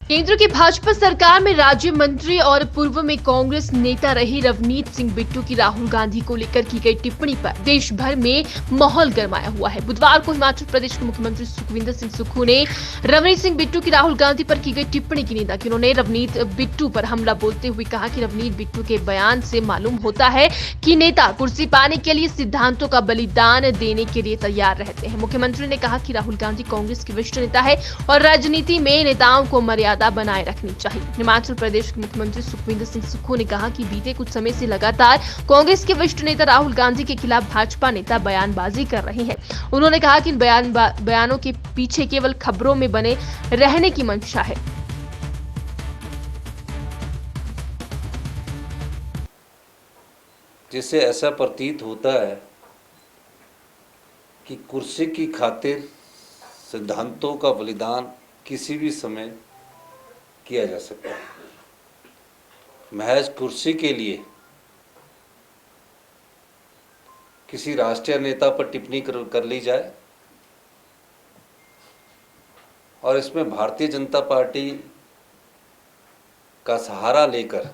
केंद्र की भाजपा सरकार में राज्य मंत्री और पूर्व में कांग्रेस नेता रहे रवनीत सिंह बिट्टू की राहुल गांधी को लेकर की गई टिप्पणी पर देश भर में माहौल गरमाया हुआ है। बुधवार को हिमाचल प्रदेश के मुख्यमंत्री सुखविंदर सिंह सुक्खू ने रवनीत सिंह बिट्टू की राहुल गांधी पर की गई टिप्पणी की निंदा की। उन्होंने रवनीत बिट्टू पर हमला बोलते हुए कहा कि रवनीत बिट्टू के बयान से मालूम होता है कि नेता कुर्सी पाने के लिए सिद्धांतों का बलिदान देने के लिए तैयार रहते हैं। मुख्यमंत्री ने कहा कि राहुल गांधी कांग्रेस के वरिष्ठ नेता है और राजनीति में नेताओं को मर्यादा बनाए रखनी चाहिए। हिमाचल प्रदेश के मुख्यमंत्री सुखविंदर सिंह सुक्खू ने कहा कि बीते कुछ समय से लगातार कांग्रेस के वरिष्ठ नेता राहुल गांधी के खिलाफ भाजपा नेता बयानबाजी कर रहे हैं। उन्होंने कहा कि इन बयानों के पीछे केवल खबरों में बने रहने की मंशा है। जिससे ऐसा प्रतीत होता है कि कुर्सी की खातिर सिद्धांतों का बलिदान किसी भी समय किया जा सकता है। महज कुर्सी के लिए किसी राष्ट्रीय नेता पर टिप्पणी कर ली जाए और इसमें भारतीय जनता पार्टी का सहारा लेकर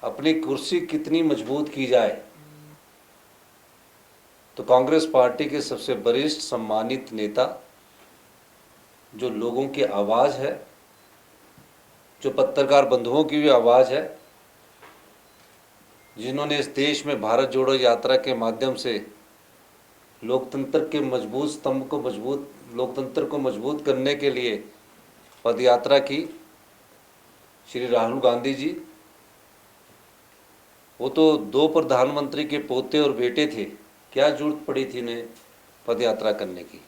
अपनी कुर्सी कितनी मजबूत की जाए, तो कांग्रेस पार्टी के सबसे वरिष्ठ सम्मानित नेता, जो लोगों की आवाज़ है, जो पत्रकार बंधुओं की भी आवाज़ है, जिन्होंने इस देश में भारत जोड़ो यात्रा के माध्यम से लोकतंत्र के मजबूत स्तंभ को लोकतंत्र को मजबूत करने के लिए पदयात्रा की, श्री राहुल गांधी जी, वो तो दो प्रधानमंत्री के पोते और बेटे थे, क्या जरूरत पड़ी थी उन्हें पदयात्रा करने की।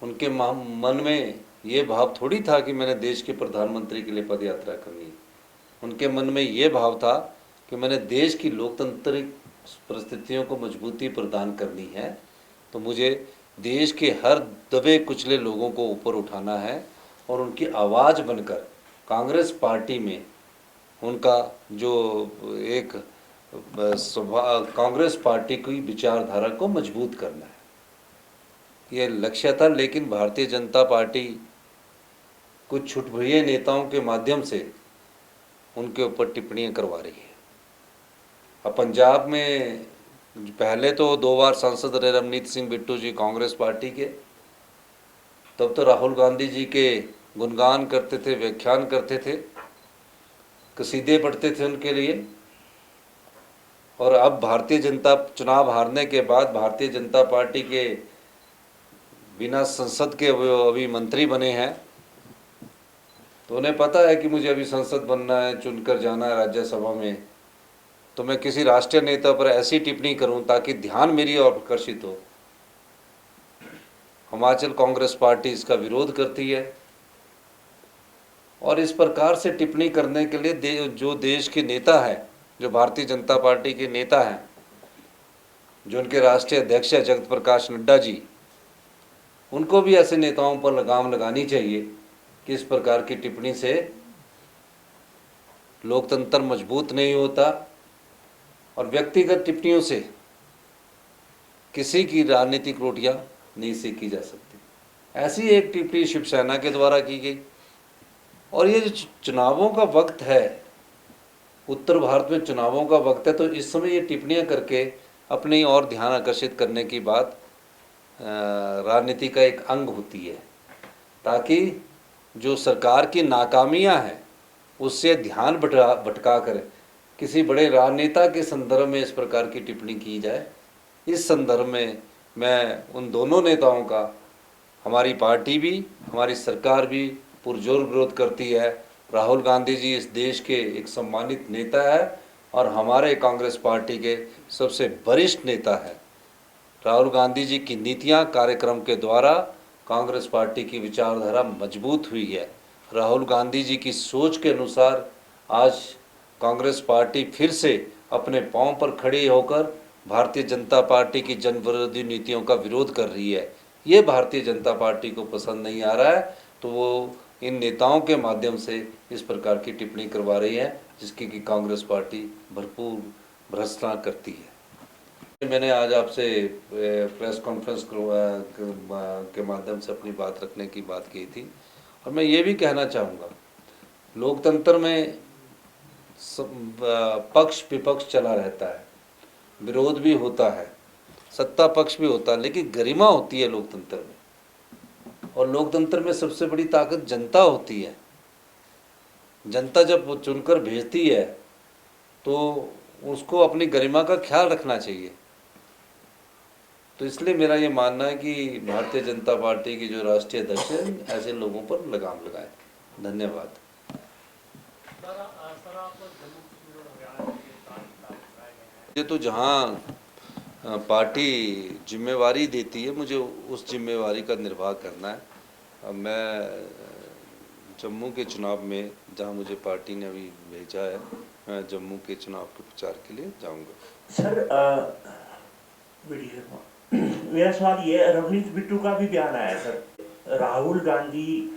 उनके मन में ये भाव थोड़ी था कि मैंने देश के प्रधानमंत्री के लिए पदयात्रा करनी है। उनके मन में ये भाव था कि मैंने देश की लोकतांत्रिक परिस्थितियों को मजबूती प्रदान करनी है, तो मुझे देश के हर दबे कुचले लोगों को ऊपर उठाना है और उनकी आवाज़ बनकर कांग्रेस पार्टी में उनका जो एक कांग्रेस पार्टी की विचारधारा को मजबूत करना है, ये लक्ष्य था। लेकिन भारतीय जनता पार्टी कुछ छुटभुइये नेताओं के माध्यम से उनके ऊपर टिप्पणियां करवा रही है। अब पंजाब में पहले तो 2 बार सांसद रहे रवनीत सिंह बिट्टू जी कांग्रेस पार्टी के, तब तो राहुल गांधी जी के गुणगान करते थे, व्याख्यान करते थे, कसीदे पढ़ते थे उनके लिए। और अब भारतीय जनता चुनाव हारने के बाद भारतीय जनता पार्टी के बिना संसद के अभी मंत्री बने हैं, तो उन्हें पता है कि मुझे अभी संसद बनना है, चुनकर जाना है राज्यसभा में, तो मैं किसी राष्ट्रीय नेता पर ऐसी टिप्पणी करूं ताकि ध्यान मेरी ओर आकर्षित हो। हिमाचल कांग्रेस पार्टी इसका विरोध करती है और इस प्रकार से टिप्पणी करने के लिए जो देश के नेता है, जो भारतीय जनता पार्टी के नेता हैं, जो उनके राष्ट्रीय अध्यक्ष है जगत प्रकाश नड्डा जी, उनको भी ऐसे नेताओं पर लगाम लगानी चाहिए कि इस प्रकार की टिप्पणी से लोकतंत्र मजबूत नहीं होता और व्यक्तिगत टिप्पणियों से किसी की राजनीतिक रोटियां नहीं सेकी जा सकती। ऐसी एक टिप्पणी शिवसेना के द्वारा की गई। और ये जो चुनावों का वक्त है, उत्तर भारत में चुनावों का वक्त है, तो इस समय ये टिप्पणियां करके अपनी और ध्यान आकर्षित करने की बात राजनीति का एक अंग होती है, ताकि जो सरकार की नाकामियां हैं उससे ध्यान भटका कर किसी बड़े राजनेता के संदर्भ में इस प्रकार की टिप्पणी की जाए। इस संदर्भ में मैं उन दोनों नेताओं का, हमारी पार्टी भी, हमारी सरकार भी पुरजोर विरोध करती है। राहुल गांधी जी इस देश के एक सम्मानित नेता है और हमारे कांग्रेस पार्टी के सबसे वरिष्ठ नेता है। राहुल गांधी जी की नीतियां, कार्यक्रम के द्वारा कांग्रेस पार्टी की विचारधारा मजबूत हुई है। राहुल गांधी जी की सोच के अनुसार आज कांग्रेस पार्टी फिर से अपने पांव पर खड़ी होकर भारतीय जनता पार्टी की जन विरोधी नीतियों का विरोध कर रही है। ये भारतीय जनता पार्टी को पसंद नहीं आ रहा है, तो वो इन नेताओं के माध्यम से इस प्रकार की टिप्पणी करवा रही है, जिसकी कि कांग्रेस पार्टी भरपूर भर्त्सना करती है। मैंने आज आपसे प्रेस कॉन्फ्रेंस के माध्यम से अपनी बात रखने की बात की थी, और मैं ये भी कहना चाहूँगा, लोकतंत्र में पक्ष विपक्ष चला रहता है, विरोध भी होता है, सत्ता पक्ष भी होता है, लेकिन गरिमा होती है लोकतंत्र में। और लोकतंत्र में सबसे बड़ी ताकत जनता होती है। जनता जब वो चुनकर भेजती है तो उसको अपनी गरिमा का ख्याल रखना चाहिए। तो इसलिए मेरा ये मानना है कि भारतीय जनता पार्टी की जो राष्ट्रीय अध्यक्ष है, ऐसे लोगों पर लगाम लगाए। धन्यवाद। ये तो जहाँ पार्टी जिम्मेवारी देती है, मुझे उस जिम्मेवारी का निर्वाह करना है। अब मैं जम्मू के चुनाव में, जहाँ मुझे पार्टी ने अभी भेजा है, मैं जम्मू के चुनाव के प्रचार के लिए जाऊंगा। सर मेरा सवाल ये है, रवनीत बिट्टू का भी बयान आया सर, राहुल गांधी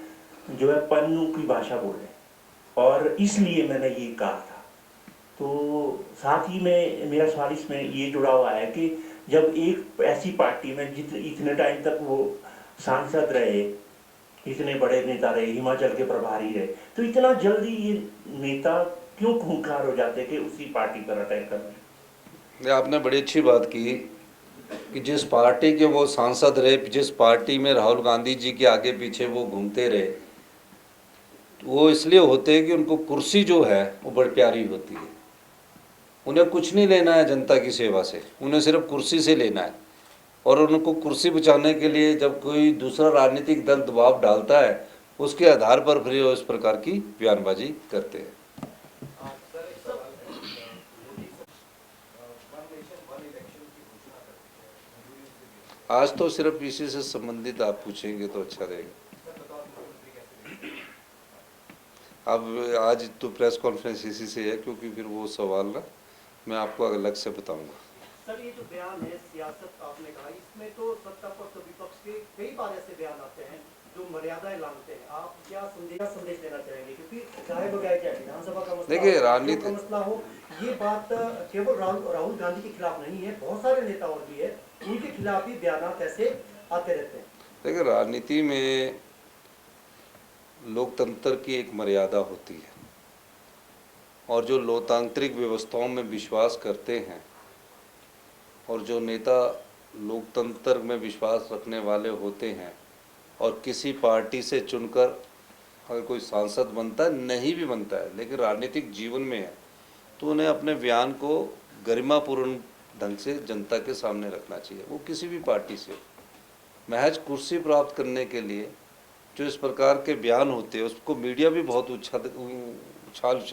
जो है पन्नू की भाषा बोले और इसलिए मैंने ये कहा था। तो साथ ही में मेरा सवाल इसमें ये जुड़ा हुआ है कि जब एक ऐसी पार्टी में इतने टाइम तक वो सांसद रहे, इतने बड़े नेता रहे, हिमाचल के प्रभारी रहे, तो इतना जल्दी ये नेता क्यों खूंखार हो जाते कि उसी पार्टी पर अटैक करना। आपने बड़ी अच्छी बात की कि जिस पार्टी के वो सांसद रहे, जिस पार्टी में राहुल गांधी जी के आगे पीछे वो घूमते रहे, वो इसलिए होते हैं कि उनको कुर्सी जो है वो बड़ी प्यारी होती है। उन्हें कुछ नहीं लेना है जनता की सेवा से, उन्हें सिर्फ कुर्सी से लेना है। और उनको कुर्सी बचाने के लिए जब कोई दूसरा राजनीतिक दल दबाव डालता है, उसके आधार पर फिर वो इस प्रकार की बयानबाजी करते हैं। आज तो सिर्फ इसी से संबंधित आप पूछेंगे तो अच्छा रहेगा। अब आज तो प्रेस कॉन्फ्रेंस इसी से है, क्योंकि फिर वो सवाल ना मैं आपको अलग से बताऊंगा। सर, ये जो बयान है सियासत आपने कहा, इसमें तो सत्ता पक्ष और विपक्ष के कई बार ऐसे बयान आते हैं जो मर्यादाएं लांघते हैं। आप क्या संदेश देना चाहेंगे, क्योंकि चाहे वो क्या विधानसभा का मसला, देखिए, राजनीति का मसला हो, ये बात केवल राहुल गांधी के खिलाफ नहीं है, बहुत सारे नेता और भी है, उनके खिलाफ भी बयान ऐसे आते रहते हैं। देखिए, राजनीति में लोकतंत्र की एक मर्यादा होती है, और जो लोकतांत्रिक व्यवस्थाओं में विश्वास करते हैं और जो नेता लोकतंत्र में विश्वास रखने वाले होते हैं और किसी पार्टी से चुनकर अगर कोई सांसद बनता है, नहीं भी बनता है, लेकिन राजनीतिक जीवन में है, तो उन्हें अपने बयान को गरिमापूर्ण ढंग से जनता के सामने रखना चाहिए। वो किसी भी पार्टी से महज कुर्सी प्राप्त करने के लिए जो इस प्रकार के बयान होते हैं, उसको मीडिया भी बहुत उछाल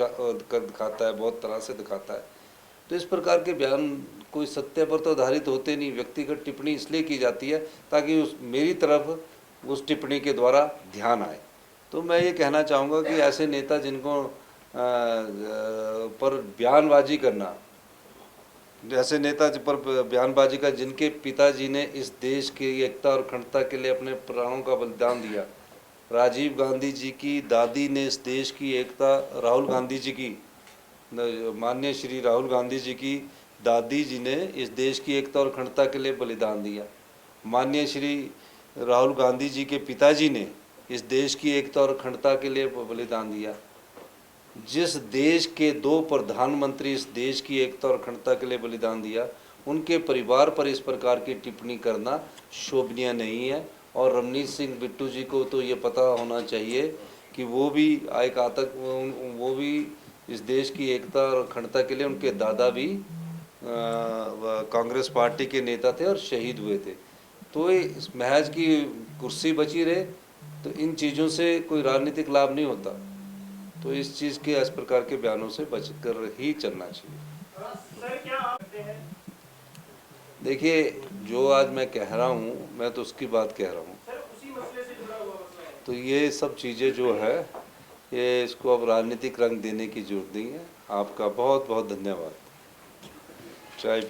कर दिखाता है, बहुत तरह से दिखाता है। तो इस प्रकार के बयान कोई सत्य पर तो आधारित होते नहीं, व्यक्तिगत टिप्पणी इसलिए की जाती है ताकि मेरी तरफ उस टिप्पणी के द्वारा ध्यान आए। तो मैं ये कहना चाहूँगा कि ऐसे नेता जिनको पर बयानबाजी करना, ऐसे नेता पर बयानबाजी का, जिनके पिताजी ने इस देश की एकता और अखंडता के लिए अपने प्राणों का बलिदान दिया, राजीव गांधी जी की दादी ने इस देश की एकता, राहुल गांधी जी की, माननीय श्री राहुल गांधी जी की दादी जी ने इस देश की एकता और अखंडता के लिए बलिदान दिया। माननीय श्री राहुल गांधी जी के पिताजी ने इस देश की एकता और अखंडता के लिए बलिदान दिया। जिस देश के 2 प्रधानमंत्री इस देश की एकता और अखंडता के लिए बलिदान दिया, उनके परिवार पर इस प्रकार की टिप्पणी करना शोभनीय नहीं है। और रवनीत सिंह बिट्टू जी को तो ये पता होना चाहिए कि वो भी एक आतंक, वो भी इस देश की एकता और अखंडता के लिए, उनके दादा भी कांग्रेस पार्टी के नेता थे और शहीद हुए थे। तो इस महज की कुर्सी बची रहे, तो इन चीज़ों से कोई राजनीतिक लाभ नहीं होता। तो इस चीज़ के इस प्रकार के बयानों से बचकर ही चलना चाहिए। सर, क्या आप कहते हैं? देखिए, जो आज मैं कह रहा हूँ, मैं तो उसकी बात कह रहा हूँ। सर, उसी मसले से जुड़ा हुआ मसला है। तो ये सब चीज़ें जो है, ये इसको अब राजनीतिक रंग देने की जरूरत नहीं है। आपका बहुत बहुत धन्यवाद। चाय